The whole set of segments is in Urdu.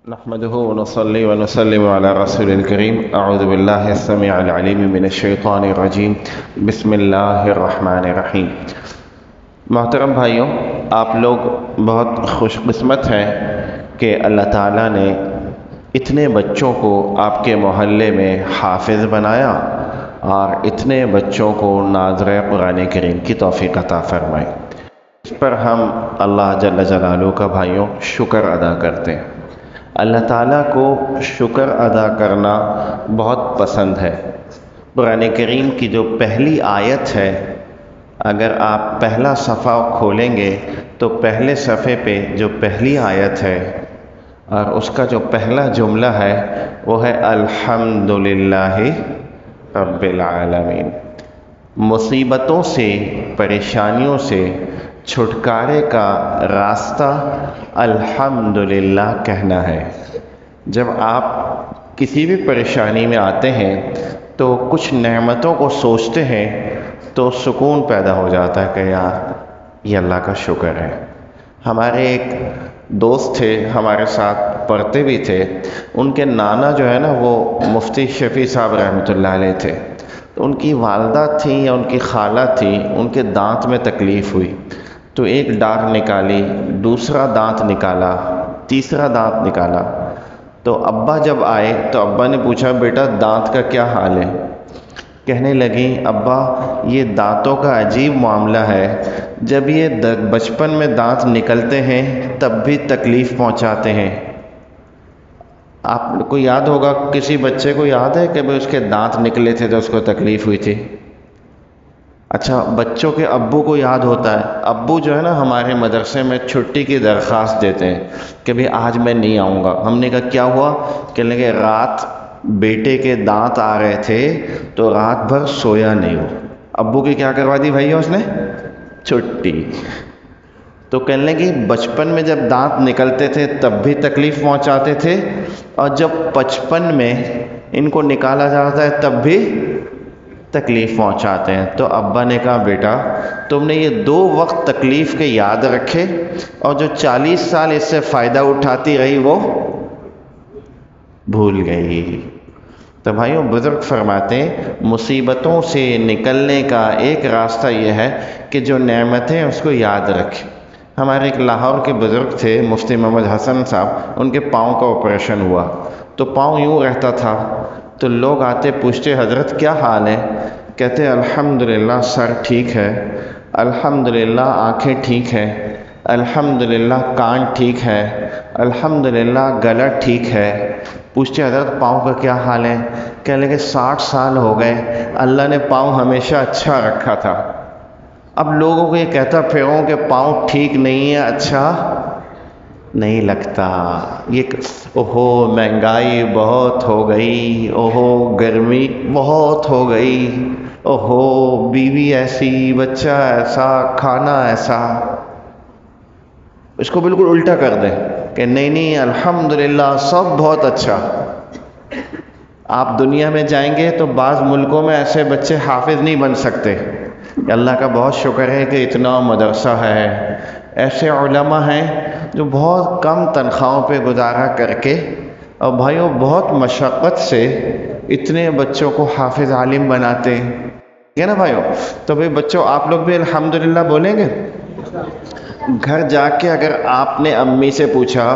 نحمده ونصلي ونسلم على رسول الكريم اعوذ بالله السميع العليم من الشيطان الرجيم بسم اللہ الرحمن الرحیم۔ محترم بھائیوں، آپ لوگ بہت خوش قسمت ہیں کہ اللہ تعالیٰ نے اتنے بچوں کو آپ کے محلے میں حافظ بنایا اور اتنے بچوں کو ناظر قرآن کریم کی توفیق عطا فرمائی۔ اس پر ہم اللہ جل جلالہ کا بھائیوں شکر ادا کرتے ہیں۔ اللہ تعالیٰ کو شکر ادا کرنا بہت پسند ہے۔ قرآن کریم کی جو پہلی آیت ہے، اگر آپ پہلا صفحہ کھولیں گے تو پہلے صفحے پہ جو پہلی آیت ہے اور اس کا جو پہلا جملہ ہے وہ ہے الحمدللہ رب العالمین۔ مصیبتوں سے، پریشانیوں سے چھٹکارے کا راستہ الحمدللہ کہنا ہے۔ جب آپ کسی بھی پریشانی میں آتے ہیں تو کچھ نعمتوں کو سوچتے ہیں تو سکون پیدا ہو جاتا ہے کہ یار یہ اللہ کا شکر ہے۔ ہمارے ایک دوست تھے، ہمارے ساتھ پڑھتے بھی تھے، ان کے نانا جو ہے نا وہ مفتی شفیع صاحب رحمۃ اللہ علیہ تھے۔ تو ان کی والدہ تھیں یا ان کی خالہ تھیں، ان کے دانت میں تکلیف ہوئی تو ایک ڈار نکالی، دوسرا دانت نکالا، تیسرا دانت نکالا۔ تو ابا جب آئے تو ابا نے پوچھا بیٹا دانت کا کیا حال ہے؟ کہنے لگی ابا یہ دانتوں کا عجیب معاملہ ہے، جب یہ بچپن میں دانت نکلتے ہیں تب بھی تکلیف پہنچاتے ہیں۔ آپ کو یاد ہوگا، کسی بچے کو یاد ہے کہ اس کے دانت نکلے تھے تو اس کو تکلیف ہوئی تھی؟ اچھا، بچوں کے ابو کو یاد ہوتا ہے۔ ابو جو ہے نا ہمارے مدرسے میں چھٹی کی درخواست دیتے ہیں کہ بھی آج میں نہیں آؤں گا۔ ہم نے کہا کیا ہوا؟ کہنے لگے رات بیٹے کے دانت آ رہے تھے تو رات بھر سویا نہیں ہو۔ ابو کی کیا کروا دی بھائی اس نے؟ چھٹی۔ تو کہنے لگے بچپن میں جب دانت نکلتے تھے تب بھی تکلیف پہنچاتے تھے، اور جب بچپن میں ان کو نکالا جاتا ہے تب بھی تکلیف پہنچاتے ہیں۔ تو ابا نے کہا بیٹا تم نے یہ 2 وقت تکلیف کے یاد رکھے اور جو 40 سال اس سے فائدہ اٹھاتی رہی وہ بھول گئی۔ تو بھائیوں، بزرگ فرماتے ہیں مصیبتوں سے نکلنے کا ایک راستہ یہ ہے کہ جو نعمتیں اس کو یاد رکھیں۔ ہمارے ایک لاہور کے بزرگ تھے مفتی محمد حسن صاحب، ان کے پاؤں کا آپریشن ہوا تو پاؤں یوں رہتا تھا، تو لوگ آتے پوچھتے حضرت کیا حال ہے؟ کہتے الحمدللہ سر ٹھیک ہے، الحمدللہ آنکھیں ٹھیک ہیں، الحمدللہ کان ٹھیک ہے، الحمدللہ گلا ٹھیک ہے۔ پوچھتے حضرت پاؤں کا کیا حال ہے؟ کہنے لگے 60 سال ہو گئے، اللہ نے پاؤں ہمیشہ اچھا رکھا تھا، اب لوگوں کو یہ کہتا پھروں کہ پاؤں ٹھیک نہیں ہے اچھا نہیں لگتا۔ یہ اوہو مہنگائی بہت ہو گئی، اوہو گرمی بہت ہو گئی، اوہو بیوی ایسی، بچہ ایسا، کھانا ایسا۔ اس کو بالکل الٹا کر دیں کہ نہیں نہیں الحمدللہ سب بہت اچھا۔ آپ دنیا میں جائیں گے تو بعض ملکوں میں ایسے بچے حافظ نہیں بن سکتے۔ اللہ کا بہت شکر ہے کہ اتنا مدرسہ ہے، ایسے علماء ہیں جو بہت کم تنخواہوں پہ گزارا کر کے اور بھائیوں بہت مشقت سے اتنے بچوں کو حافظ عالم بناتے ہیں، ٹھیک ہے نا بھائیوں؟ تو بھائی بچوں آپ لوگ بھی الحمدللہ بولیں گے؟ گھر جا کے اگر آپ نے امی سے پوچھا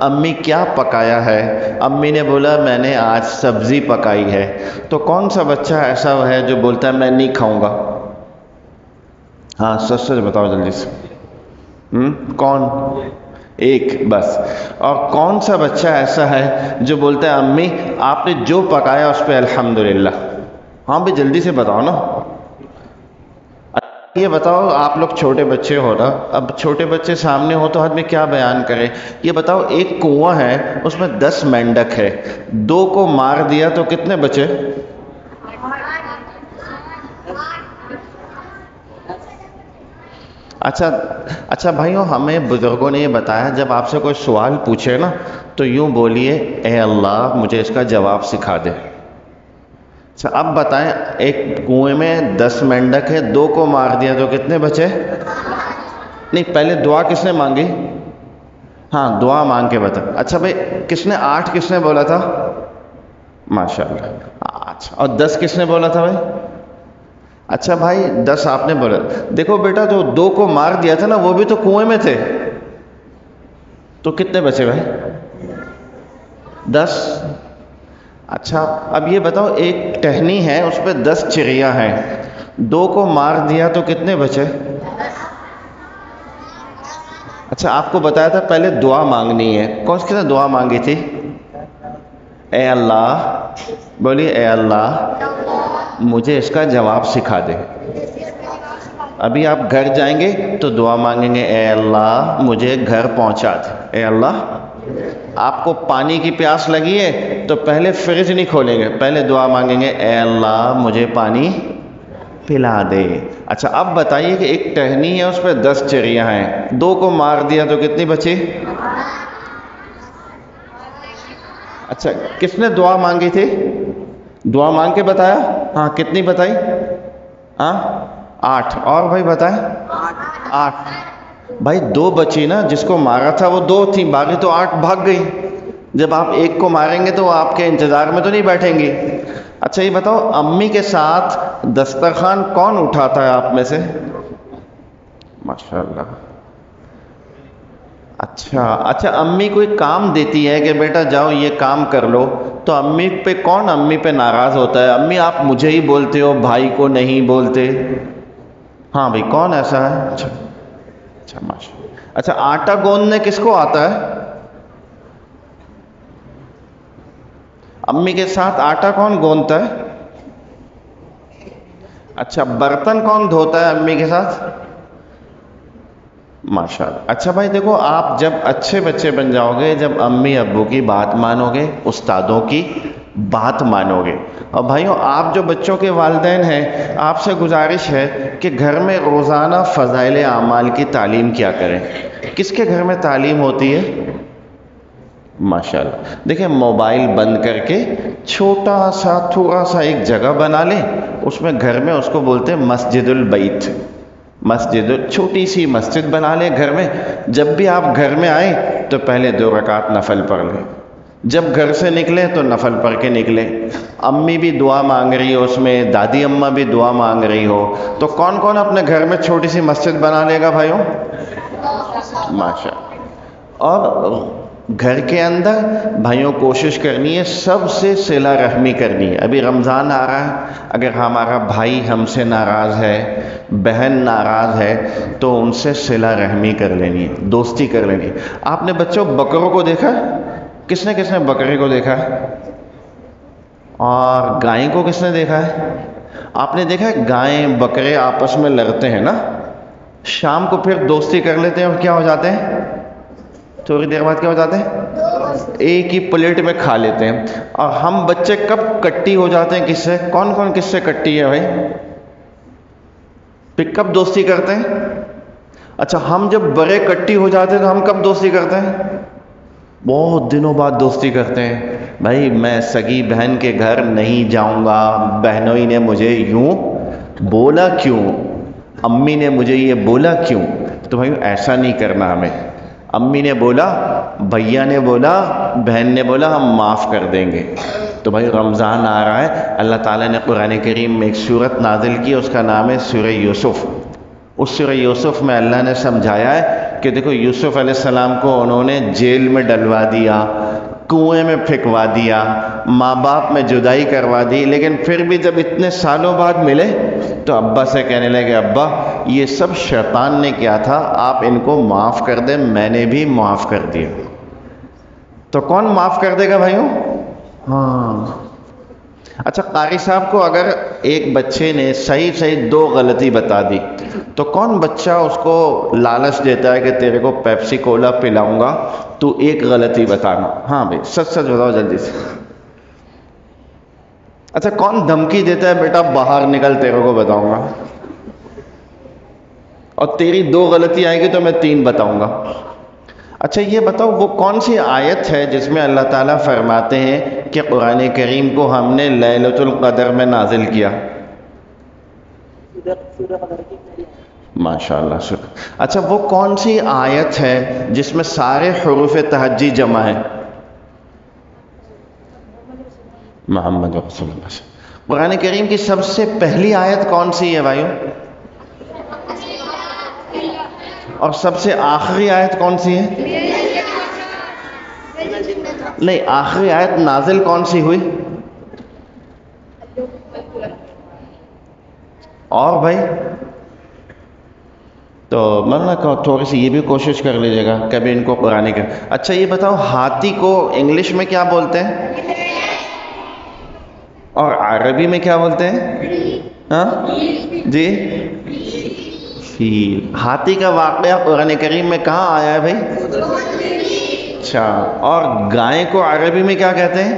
امی کیا پکایا ہے، امی نے بولا میں نے آج سبزی پکائی ہے، تو کون سا بچہ ایسا ہے جو بولتا ہے میں نہیں کھاؤں گا؟ ہاں سچ سچ بتاؤ جلدی سے۔ کون؟ ایک بس۔ اور کون سا بچہ ایسا ہے جو بولتا ہے امی آپ نے جو پکایا اس پہ الحمدللہ؟ ہاں بھی جلدی سے بتاؤ نا۔ یہ بتاؤ آپ لوگ چھوٹے بچے ہو نا، اب چھوٹے بچے سامنے ہو تو آدمی کیا بیان کرے؟ یہ بتاؤ ایک کنواں ہے اس میں 10 مینڈک ہے، 2 کو مار دیا تو کتنے بچے؟ اچھا بھائیوں، ہمیں بزرگوں نے یہ بتایا جب آپ سے کوئی سوال پوچھے نا تو یوں بولیے اے اللہ مجھے اس کا جواب سکھا دے۔ اچھا اب بتائیں ایک کنویں میں 10 مینڈک ہے، 2 کو مار دیا تو کتنے بچے؟ نہیں، پہلے دعا کس نے مانگی؟ ہاں دعا مانگ کے بتا. اچھا بھائی کس نے 8 کس نے بولا تھا؟ ماشاء اللہ. اچھا اور 10 کس نے بولا تھا بھائی؟ اچھا بھائی 10 آپ نے بولا. دیکھو بیٹا جو 2 کو مار دیا تھا نا وہ بھی تو کنویں میں تھے، تو کتنے بچے بھائی؟ 10. اچھا اب یہ بتاؤ ایک ٹہنی ہے اس پہ 10 چڑیا ہیں، 2 کو مار دیا تو کتنے بچے؟ اچھا آپ کو بتایا تھا پہلے دعا مانگنی ہے، کون سی نے دعا مانگی تھی؟ اے اللہ، بولیے اے اللہ مجھے اس کا جواب سکھا دے. ابھی آپ گھر جائیں گے تو دعا مانگیں گے اے اللہ مجھے گھر پہنچا دے. اے اللہ، آپ کو پانی کی پیاس لگی ہے تو پہلے فریج نہیں کھولیں گے، پہلے دعا مانگیں گے اے اللہ مجھے پانی پلا دے. اچھا اب بتائیے کہ ایک ٹہنی ہے اس پہ 10 چڑیاں ہیں، 2 کو مار دیا تو کتنی بچی؟ اچھا کس نے دعا مانگی تھی؟ دعا مانگ کے بتایا؟ ہاں کتنی بتائی؟ ہاں 8. اور بھائی بتائیں؟ 8. بھائی 2 بچی نا، جس کو مارا تھا وہ 2 تھی، باقی تو 8 بھاگ گئی. جب آپ ایک کو ماریں گے تو وہ آپ کے انتظار میں تو نہیں بیٹھیں گی. اچھا یہ بتاؤ امی کے ساتھ دسترخوان کون اٹھاتا ہے آپ میں سے؟ ماشاءاللہ. اچھا امی کوئی کام دیتی ہے کہ بیٹا جاؤ یہ کام کر لو، تو امی پہ کون امی پہ ناراض ہوتا ہے؟ امی آپ مجھے ہی بولتے ہو بھائی کو نہیں بولتے. ہاں بھائی کون ایسا ہے؟ اچھا ماشاءاللہ. اچھا آٹا گوندنے کس کو آتا ہے؟ امی کے ساتھ آٹا کون گوندتا ہے؟ اچھا برتن کون دھوتا ہے امی کے ساتھ؟ ماشاءاللہ. اچھا بھائی دیکھو آپ جب اچھے بچے بن جاؤ گے جب امی ابو کی بات مانو گے، استادوں کی بات مانو گے. اور بھائیوں آپ جو بچوں کے والدین ہیں آپ سے گزارش ہے کہ گھر میں روزانہ فضائل اعمال کی تعلیم کیا کریں. کس کے گھر میں تعلیم ہوتی ہے؟ ماشاءاللہ. دیکھیں موبائل بند کر کے چھوٹا سا تھوڑا سا ایک جگہ بنا لیں، اس میں گھر میں اس کو بولتے ہیں مسجد البیت. چھوٹی سی مسجد بنا لیں گھر میں. جب بھی آپ گھر میں آئیں تو پہلے 2 رکعت نفل پڑھ لیں، جب گھر سے نکلیں تو نفل پڑھ کے نکلیں. امی بھی دعا مانگ رہی ہو اس میں، دادی اماں بھی دعا مانگ رہی ہو، تو کون کون اپنے گھر میں چھوٹی سی مسجد بنا لے گا بھائیوں؟ ماشاءاللہ. اور گھر کے اندر بھائیوں کوشش کرنی ہے سب سے صلہ رحمی کرنی ہے. ابھی رمضان آ رہا ہے، اگر ہمارا بھائی ہم سے ناراض ہے، بہن ناراض ہے، تو ان سے صلہ رحمی کر لینی ہے، دوستی کر لینی ہے. آپ نے بچوں بکروں کو دیکھا؟ کس نے بکرے کو دیکھا ہے؟ اور گائے کو کس نے دیکھا ہے؟ آپ نے دیکھا ہے گائیں بکرے آپس میں لڑتے ہیں نا، شام کو پھر دوستی کر لیتے ہیں اور کیا ہو جاتے ہیں؟ تھوڑی دیر بعد کیا ہو جاتے ہیں؟ ایک ہی پلیٹ میں کھا لیتے ہیں. اور ہم بچے کب کٹی ہو جاتے ہیں کس سے؟ کون کس سے کٹی ہے بھائی؟ پھر کب دوستی کرتے ہیں؟ اچھا ہم جب بڑے کٹی ہو جاتے ہیں تو ہم کب دوستی کرتے ہیں؟ بہت دنوں بعد دوستی کرتے ہیں. بھائی میں سگی بہن کے گھر نہیں جاؤں گا، بہنوئی نے مجھے یوں بولا کیوں، امی نے مجھے یہ بولا کیوں؟ تو بھائی ایسا نہیں کرنا ہمیں. امی نے بولا، بھیا نے بولا، بہن نے بولا، ہم معاف کر دیں گے. تو بھائی رمضان آ رہا ہے، اللہ تعالیٰ نے قرآن کریم میں ایک سورت نازل کی، اس کا نام ہے سورہ یوسف. اس سورہ یوسف میں اللہ نے سمجھایا ہے کہ دیکھو یوسف علیہ السلام کو انہوں نے جیل میں ڈلوا دیا، کنویں میں پھینکوا دیا، ماں باپ میں جدائی کروا دی، لیکن پھر بھی جب اتنے سالوں بعد ملے تو ابا سے کہنے لگے ابا یہ سب شیطان نے کیا تھا، آپ ان کو معاف کر دیں، میں نے بھی معاف کر دیا. تو کون معاف کر دے گا بھائیوں؟ ہاں. اچھا قاری صاحب کو اگر ایک بچے نے صحیح 2 غلطی بتا دی تو کون بچہ اس کو لالچ دیتا ہے کہ تیرے کو پیپسی کولا پلاؤں گا تو ایک غلطی بتانا؟ ہاں بھائی سچ بتاؤ جلدی سے. اچھا کون دھمکی دیتا ہے بیٹا باہر نکل تیرے کو بتاؤں گا، اور تیری 2 غلطی آئے گی تو میں 3 بتاؤں گا؟ اچھا یہ بتاؤ وہ کون سی آیت ہے جس میں اللہ تعالیٰ فرماتے ہیں کہ قرآن کریم کو ہم نے لیلۃ القدر میں نازل کیا؟ ماشاءاللہ شکر. اچھا وہ کون سی آیت ہے جس میں سارے حروف تہجی جمع ہیں؟ محمد رسول اللہ. قرآن کریم کی سب سے پہلی آیت کون سی ہے بھائیو؟ اور سب سے آخری آیت کون سی ہے؟ نہیں، آخری آیت نازل کون سی ہوئی؟ اور بھائی تو میں نے کہا تھوڑی سی یہ بھی کوشش کر لیجیے گا کبھی ان کو قرآن کے. اچھا یہ بتاؤ ہاتھی کو انگلش میں کیا بولتے ہیں اور عربی میں کیا بولتے ہیں؟ ہاں جی، فیل. ہاتھی کا واقعہ قرآن کریم میں کہاں آیا ہے بھائی؟ اچھا، اور گائے کو عربی میں کیا کہتے ہیں؟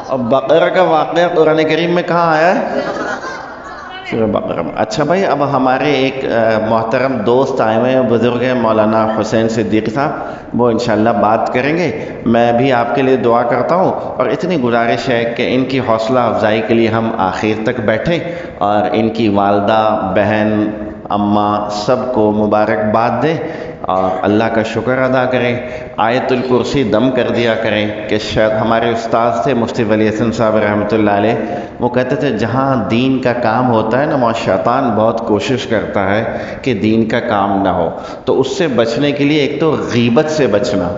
اور بقرہ کا واقعہ قرآن کریم میں کہاں آیا ہے؟ سورہ بقرہ. اچھا بھائی اب ہمارے ایک محترم دوست آئے ہوئے ہیں، بزرگ ہیں، مولانا حسین صدیقی صاحب، وہ انشاءاللہ بات کریں گے. میں بھی آپ کے لیے دعا کرتا ہوں اور اتنی گزارش ہے کہ ان کی حوصلہ افزائی کے لیے ہم آخر تک بیٹھیں اور ان کی والدہ، بہن، اماں سب کو مبارکباد دیں اور اللہ کا شکر ادا کریں. آیت الکرسی دم کر دیا کریں کہ شاید ہمارے استاد تھے مفتی ولی حسن صاحب رحمۃ اللہ علیہ، وہ کہتے تھے جہاں دین کا کام ہوتا ہے نا وہاں شیطان بہت کوشش کرتا ہے کہ دین کا کام نہ ہو. تو اس سے بچنے کے لیے ایک تو غیبت سے بچنا،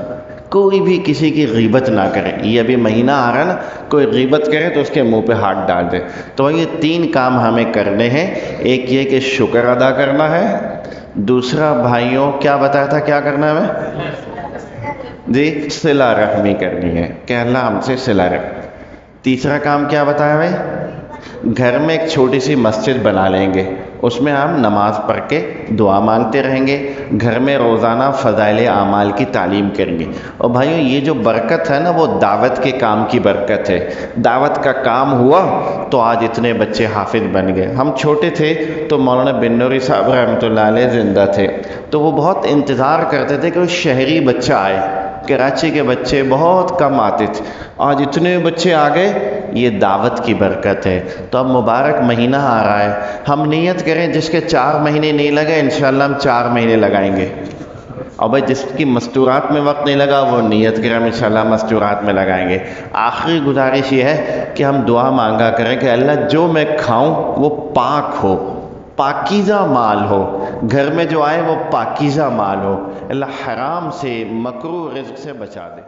کوئی بھی کسی کی غیبت نہ کرے. یہ ابھی مہینہ آ رہا ہے نا، کوئی غیبت کرے تو اس کے منہ پہ ہاتھ ڈال دے. تو یہ 3 کام ہمیں کرنے ہیں. ایک یہ کہ شکر ادا کرنا ہے، دوسرا بھائیوں کیا بتایا تھا کیا کرنا ہے ہمیں؟ جی صلہ رحمی کرنی ہے کہ اللہ ہم سے صلہ رحمی. تیسرا کام کیا بتایا بھائی؟ گھر میں ایک چھوٹی سی مسجد بنا لیں گے، اس میں ہم نماز پڑھ کے دعا مانگتے رہیں گے. گھر میں روزانہ فضائل اعمال کی تعلیم کریں گے. اور بھائیوں یہ جو برکت ہے نا وہ دعوت کے کام کی برکت ہے. دعوت کا کام ہوا تو آج اتنے بچے حافظ بن گئے. ہم چھوٹے تھے تو مولانا بن نوری صاحب رحمۃ اللہ علیہ زندہ تھے، تو وہ بہت انتظار کرتے تھے کہ وہ شہری بچہ آئے. کراچی کے بچے بہت کم آتے تھے، آج اتنے بچے آ گئے. یہ دعوت کی برکت ہے. تو اب مبارک مہینہ آ رہا ہے، ہم نیت کریں جس کے 4 مہینے نہیں لگے انشاءاللہ ہم 4 مہینے لگائیں گے. اور بھائی جس کی مستورات میں وقت نہیں لگا وہ نیت کریں ہم انشاءاللہ مستورات میں لگائیں گے. آخری گزارش یہ ہے کہ ہم دعا مانگا کریں کہ اللہ جو میں کھاؤں وہ پاک ہو، پاکیزہ مال ہو، گھر میں جو آئے وہ پاکیزہ مال ہو. اللہ حرام سے مکروہ رزق سے بچا دے.